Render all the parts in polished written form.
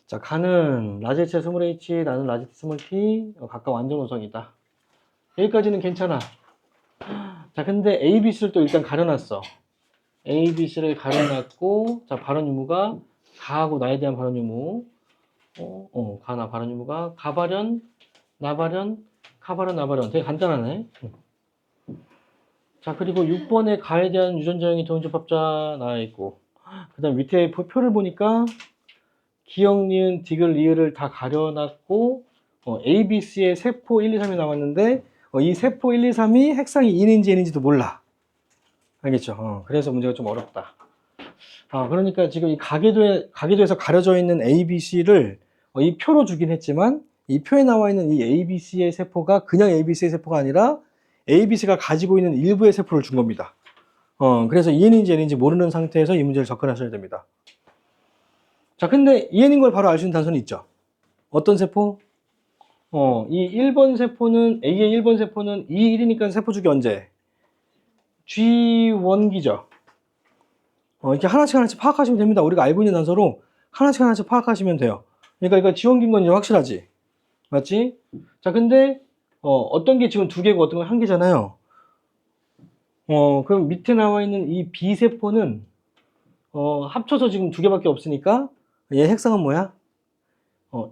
자, 가는 라지체 스몰 h, 나는 라지체 스몰 t, 각각 완전 우성이다. 여기까지는 괜찮아. 자, 근데 A, B, C를 또 일단 가려놨어. A, B, C를 가려놨고, 자, 발언 유무가 가하고 나에 대한 발언 유무. 가나 발언 유무가 가발현, 나발현, 카발현, 나발현. 되게 간단하네. 자, 그리고 6번에 가에 대한 유전자형이 동접합자 나와 있고, 그 다음 밑에 표를 보니까 기역, 니은, 디귿, 리을을 다 가려놨고, A, B, C의 세포 1, 2, 3이 나왔는데, 이 세포 1, 2, 3이 핵상이 1인지 N인지도 몰라. 알겠죠? 그래서 문제가 좀 어렵다. 그러니까 지금 이 가계도에서 가려져 있는 A, B, C를 이 표로 주긴 했지만, 이 표에 나와 있는 이 A, B, C의 세포가 그냥 A, B, C의 세포가 아니라 A, B, C가 가지고 있는 일부의 세포를 준 겁니다. 그래서 EN인지 N인지 모르는 상태에서 이 문제를 접근하셔야 됩니다. 자, 근데 EN인 걸 바로 알 수 있는 단서는 있죠. 어떤 세포? 이 1번 세포는, A의 1번 세포는 E1이니까 세포주기 언제? G1기죠. 이렇게 하나씩 파악하시면 됩니다. 우리가 알고 있는 단서로 하나씩 파악하시면 돼요. 그러니까 이거 G1기인 건 이제 확실하지? 맞지? 자, 근데, 어떤 게 지금 두 개고 어떤 건 한 개잖아요. 그럼 밑에 나와 있는 이 B세포는, 합쳐서 지금 두 개밖에 없으니까, 얘 핵상은 뭐야?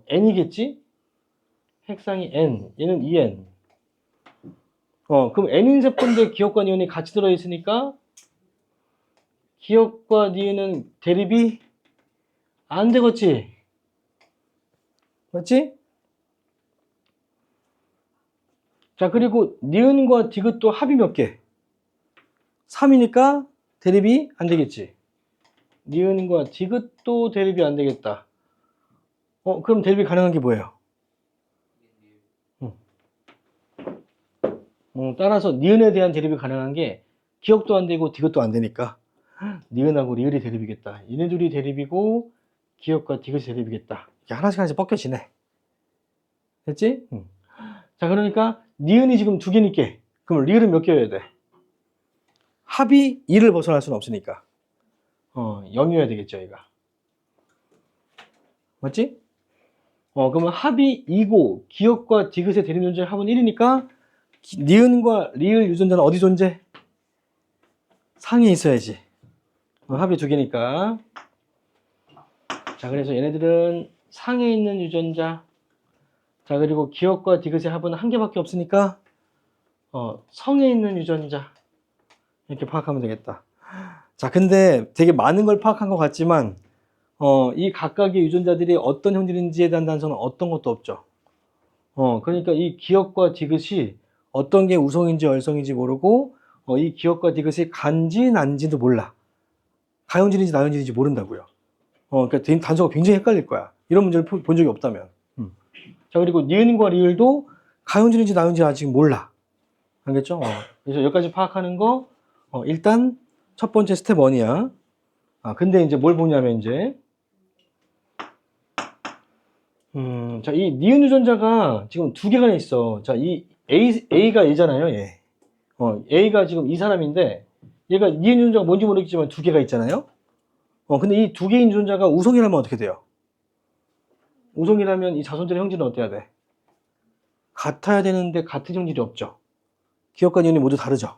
N이겠지? 핵상이 N, 얘는 EN. 그럼 N인 세포인데 기역과 니은이 같이 들어있으니까 기역과 니은은 대립이 안 되겠지? 맞지? 자, 그리고 니은과 디귿도 합이 몇 개? 3이니까 대립이 안 되겠지? 니은과 디귿도 대립이 안 되겠다. 그럼 대립이 가능한 게 뭐예요? 따라서 니은에 대한 대립이 가능한 게 기역도 안 되고 디귿도 안 되니까 니은하고 리을이 대립이겠다. 얘네 둘이 대립이고 기역과 디귿이 대립이겠다. 이렇게 하나씩 벗겨지네. 됐지? 자, 그러니까 니은이 지금 두 개니까 그럼 리을은 몇 개여야 돼? 합이 2를 벗어날 수는 없으니까 0이어야 되겠죠, 얘가. 맞지? 그러면 합이 2고 기역과 디귿의 대립 존재 합은 1이니까 니은과 리을 유전자는 어디 존재? 상에 있어야지. 합이 두 개니까. 자, 그래서 얘네들은 상에 있는 유전자. 자, 그리고 기역과 디귿의 합은 한 개밖에 없으니까 성에 있는 유전자. 이렇게 파악하면 되겠다. 자, 근데 되게 많은 걸 파악한 것 같지만 이 각각의 유전자들이 어떤 형질인지에 대한 단서는 어떤 것도 없죠. 그러니까 이 기역과 디귿이 어떤 게 우성인지 열성인지 모르고 이 기역과 디귿이 간지 난지도 몰라. 가형질인지 나형질인지 모른다고요. 그러니까 단서가 굉장히 헷갈릴 거야. 이런 문제를 본 적이 없다면. 자, 그리고 니은과 리을도 가형질인지 나형질인지 아직 몰라. 알겠죠? 그래서 여기까지 파악하는 거 일단 첫 번째 스텝 1이야. 근데 이제 뭘 보냐면 이제 자, 이 니은 유전자가 지금 두 개가 있어. 자, 이 A가 얘잖아요, 얘. A가 지금 이 사람인데 얘가 니은 유전자가 뭔지 모르겠지만 두 개가 있잖아요. 근데 이 두 개인 유전자가 우성이라면 어떻게 돼요? 우성이라면 이 자손들의 형질은 어때야 돼? 같아야 되는데 같은 형질이 없죠. 기역과 니은이 모두 다르죠.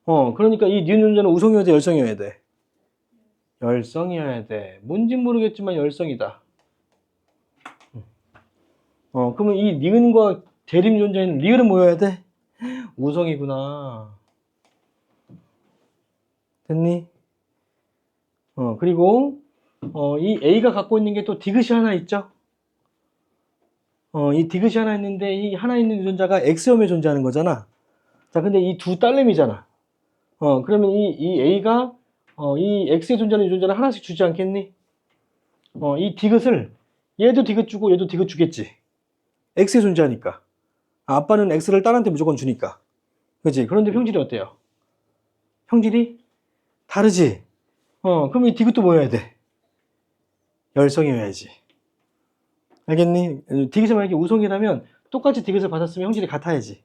그러니까 이 니은 유전자는 우성이어야 돼, 열성이어야 돼? 열성이어야 돼. 뭔진 모르겠지만 열성이다. 그러면 이 니은과 대립 유전자인 리을은 뭐여야 돼? 우성이구나. 됐니? 그리고 이 A가 갖고 있는 게 또 디귿이 하나 있죠? 이 디귿이 하나 있는데 이 하나 있는 유전자가 X염에 존재하는 거잖아. 자, 근데 이 두 딸내미잖아. 그러면 이 A가 이 X에 존재하는 유전자를 하나씩 주지 않겠니? 이 디귿을 얘도 디귿 주고 얘도 디귿 주겠지. X에 존재하니까. 아빠는 X를 딸한테 무조건 주니까. 그치? 그런데 형질이 어때요? 형질이 다르지? 그럼 이 디귿도 뭐 해야 돼? 열성이어야지. 알겠니? 디귿이 만약에 우성이라면 똑같이 디귿을 받았으면 형질이 같아야지.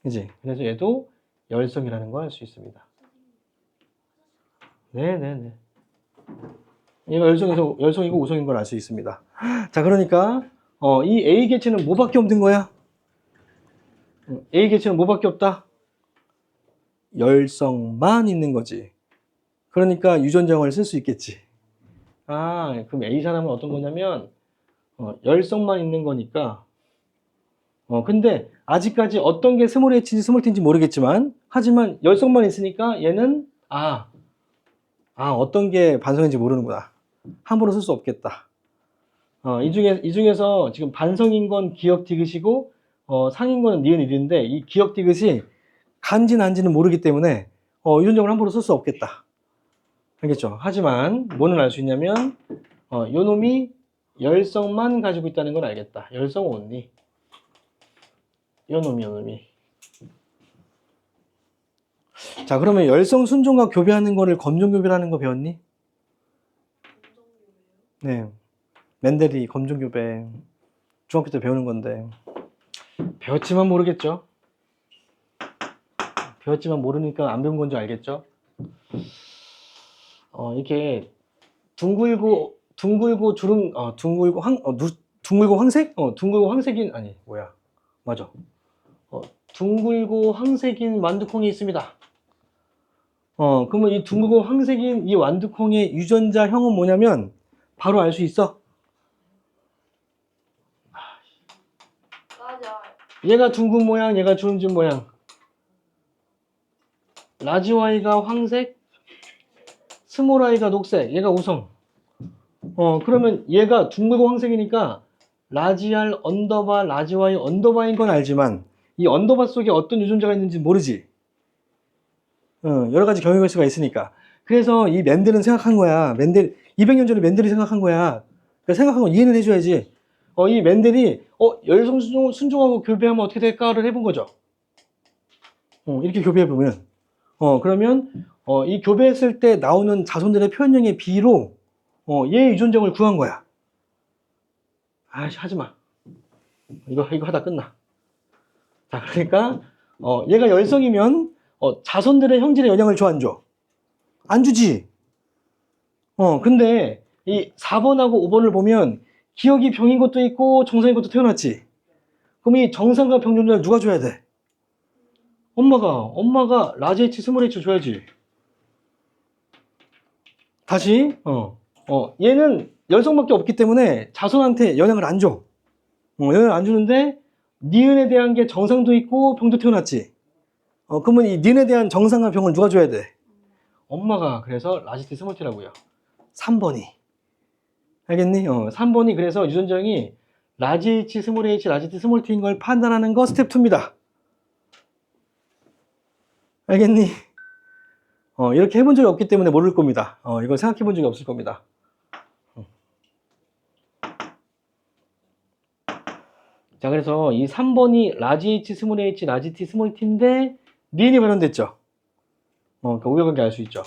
그치? 그래서 얘도 열성이라는 걸 알 수 있습니다. 네네네. 얘가 열성이고 우성인 걸 알 수 있습니다. 자, 그러니까 이 A 개체는 뭐밖에 없는 거야? A 개체는 뭐밖에 없다? 열성만 있는 거지. 그러니까 유전자형을 쓸 수 있겠지. 아, 그럼 A 사람은 어떤 거냐면 열성만 있는 거니까. 근데 아직까지 어떤 게 스몰 H인지 스몰 T인지 모르겠지만, 하지만 열성만 있으니까 얘는 어떤 게 반성인지 모르는구나. 함부로 쓸 수 없겠다. 이 중에서 지금 반성인 건 기억 디귿이고, 상인 거는 니은 일인데, 이 기억 디귿이 간지는 안지는 모르기 때문에, 유전적으로 함부로 쓸 수 없겠다. 알겠죠? 하지만, 뭐는 알 수 있냐면, 요 놈이 열성만 가지고 있다는 걸 알겠다. 열성 온리. 요 놈이. 자, 그러면 열성 순종과 교배하는 거를 검정교배라는 거 배웠니? 네. 멘델이 검정교배. 중학교 때 배우는 건데. 배웠지만 모르겠죠? 배웠지만 모르니까 안 배운 건 줄 알겠죠? 이렇게 둥글고 주름, 둥글고 황색? 둥글고 황색인, 아니, 뭐야. 맞아. 둥글고 황색인 완두콩이 있습니다. 그러면 이 둥글고 황색인 이 완두콩의 유전자형은 뭐냐면, 바로 알 수 있어? 맞아. 얘가 둥근 모양, 얘가 주름진 모양. 라지 Y가 황색, 스몰 Y가 녹색, 얘가 우성. 그러면 얘가 둥글고 황색이니까 라지 R 언더바 라지 Y 언더바인 건 알지만 이 언더바 속에 어떤 유전자가 있는지 모르지. 여러 가지 경우일 수가 있으니까. 그래서 이 맨델은 생각한 거야. 200년 전에 맨델이 생각한 거야. 그러니까 생각한 거 이해는 해줘야지. 이 맨델이 열성 순종하고 교배하면 어떻게 될까를 해본 거죠. 이렇게 교배해보면 그러면 이 교배했을 때 나오는 자손들의 표현형의 B로 얘의 유전자를 구한 거야. 아이씨, 하지마. 이거 하다 끝나. 자, 그러니까 얘가 열성이면 자손들의 형질에 영향을 줘, 안 줘? 안 주지. 근데 이 4번하고 5번을 보면 기억이 병인 것도 있고 정상인 것도 태어났지. 그럼 이 정상과 병 유전자를 누가 줘야 돼? 엄마가 라지 H 스몰 H 줘야지. 다시 얘는 열성밖에 없기 때문에 자손한테 영향을 안 줘. 영향을 안 주는데 니은에 대한 게 정상도 있고 병도 태어났지. 그러면 이 니은에 대한 정상과 병을 누가 줘야 돼? 엄마가. 그래서 라지 T 스몰 T라고요. 3번이. 알겠니? 3번이 그래서 유전자형이 라지 H 스몰 H, 라지 T 스몰 T인 걸 판단하는 거 스텝 2입니다. 알겠니? 이렇게 해본 적이 없기 때문에 모를 겁니다. 이걸 생각해 본 적이 없을 겁니다. 자, 그래서 이 3번이 라지 H 스몰 H, 라지 T 스몰 T인데 니은이 발현됐죠. 그러니까 우연관계 알 수 있죠.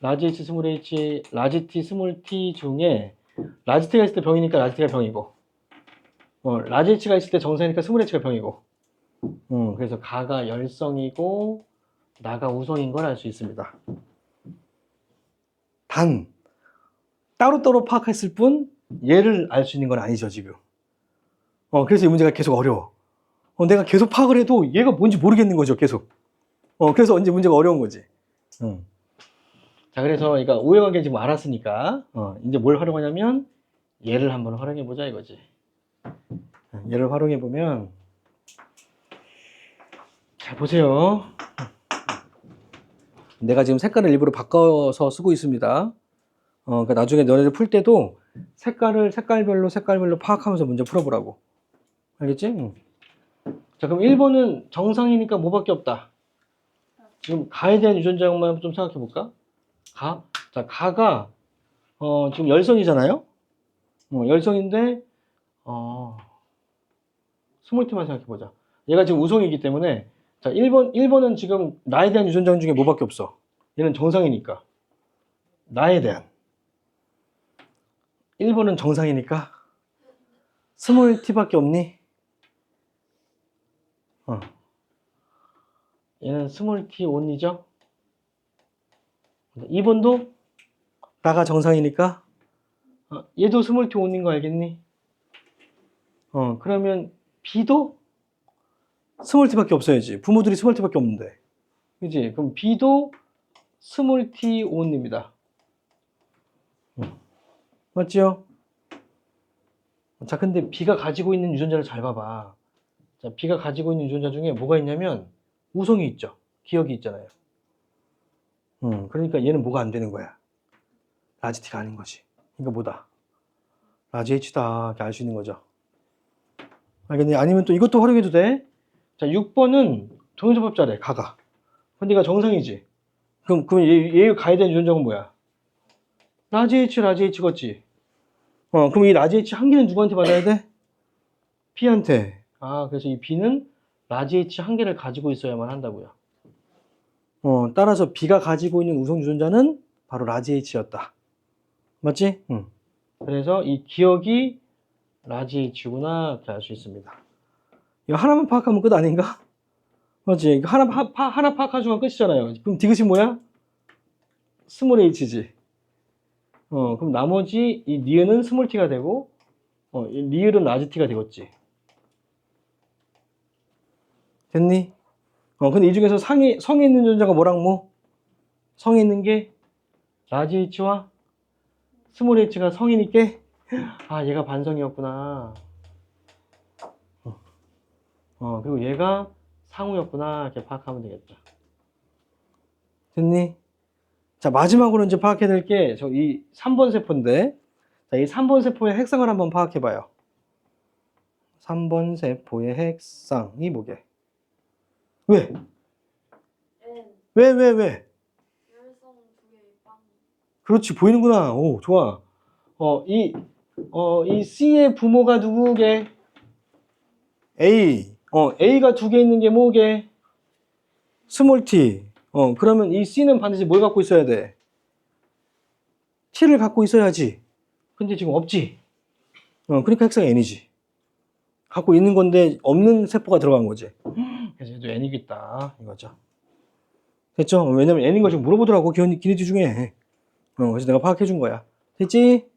라지 H 스몰 H, 라지 T 스몰 T 중에 라지 T가 있을 때 병이니까 라지 T가 병이고, 라지 H가 있을 때 정상이니까 스몰 H가 병이고, 그래서 가가 열성이고 나가 우성인 걸 알 수 있습니다. 단 따로따로 파악했을 뿐 얘를 알 수 있는 건 아니죠, 지금. 그래서 이 문제가 계속 어려워. 내가 계속 파악을 해도 얘가 뭔지 모르겠는 거죠, 계속. 그래서 이제 문제가 어려운 거지. 자, 그래서 그러니까 우연관계 지금 알았으니까 이제 뭘 활용하냐면 얘를 한번 활용해 보자 이거지. 얘를 활용해 보면, 자, 보세요. 내가 지금 색깔을 일부러 바꿔서 쓰고 있습니다. 그러니까 나중에 너네들 풀 때도 색깔별로 파악하면서 문제 풀어보라고. 알겠지? 자, 그럼 1번은 정상이니까 뭐밖에 없다. 지금 가에 대한 유전자형만 좀 생각해 볼까? 가? 자, 가가 지금 열성이잖아요? 열성인데 스몰트만 생각해 보자. 얘가 지금 우성이기 때문에, 자, 1번은 지금 나에 대한 유전자형 중에 뭐밖에 없어. 얘는 정상이니까. 나에 대한. 1번은 정상이니까 스몰 t밖에 없니? 얘는 스몰 t 온이죠? 2번도 나가 정상이니까 얘도 스몰 t 온인 거 알겠니? 그러면 B도 스몰 t밖에 없어야지. 부모들이 스몰 t밖에 없는데. 그지? 그럼 B도 스몰 t 온입니다. 맞죠? 자, 근데 B가 가지고 있는 유전자를 잘 봐봐. 자, B가 가지고 있는 유전자 중에 뭐가 있냐면 우성이 있죠. 기억이 있잖아요. 그러니까 얘는 뭐가 안 되는 거야? 라지 T가 아닌 거지. 그러니까 뭐다? 라지 H다. 이렇게 알 수 있는 거죠. 알겠니? 아니면 또 이것도 활용해도 돼. 자, 6번은 동영조법자래. 가가. 근데 얘가 정상이지. 그럼 얘 가야 되는 유전자가 뭐야? 라지 H겠지. 그럼 이 라지 H 한 개는 누구한테 받아야 돼? B한테. 그래서 이 B는 라지 H 한 개를 가지고 있어야만 한다고요. 따라서 B가 가지고 있는 우성 유전자는 바로 라지 H였다. 맞지? 그래서 이 기억이 라지 H구나 이렇게 알 수 있습니다. 이거 하나만 파악하면 끝 아닌가? 맞지? 이거 하나 파악하면 끝이잖아요. 그럼 디귿이 뭐야? 스몰 H지. 그럼 나머지 이 니은은 스몰 T가 되고, 이 리을은 라지 T가 되겠지. 됐니? 근데 이 중에서 성에 있는 유전자가 뭐랑 뭐? 성에 있는 게 라지 H와 스몰 H가 성이니까 얘가 반성이었구나. 그리고 얘가 상우였구나. 이렇게 파악하면 되겠다. 됐니? 자, 마지막으로 이제 파악해야 될 게 이 3번 세포인데, 자, 이 3번 세포의 핵상을 한번 파악해봐요. 3번 세포의 핵상이 뭐게? 왜? 왜? 열성 두 개의 빵. 그렇지, 보이는구나. 오, 좋아. 이 C의 부모가 누구게? A. A가 두 개 있는 게 뭐게? 스몰 t. 그러면 이 C는 반드시 뭘 갖고 있어야 돼? T를 갖고 있어야지. 근데 지금 없지. 그러니까 핵상이 N이지. 갖고 있는 건데 없는 세포가 들어간 거지. 그래서 얘도 N이겠다 이거죠. 됐죠? 왜냐면 N인 거 지금 물어보더라고. 기니티 중에. 그래서 내가 파악해 준 거야. 됐지?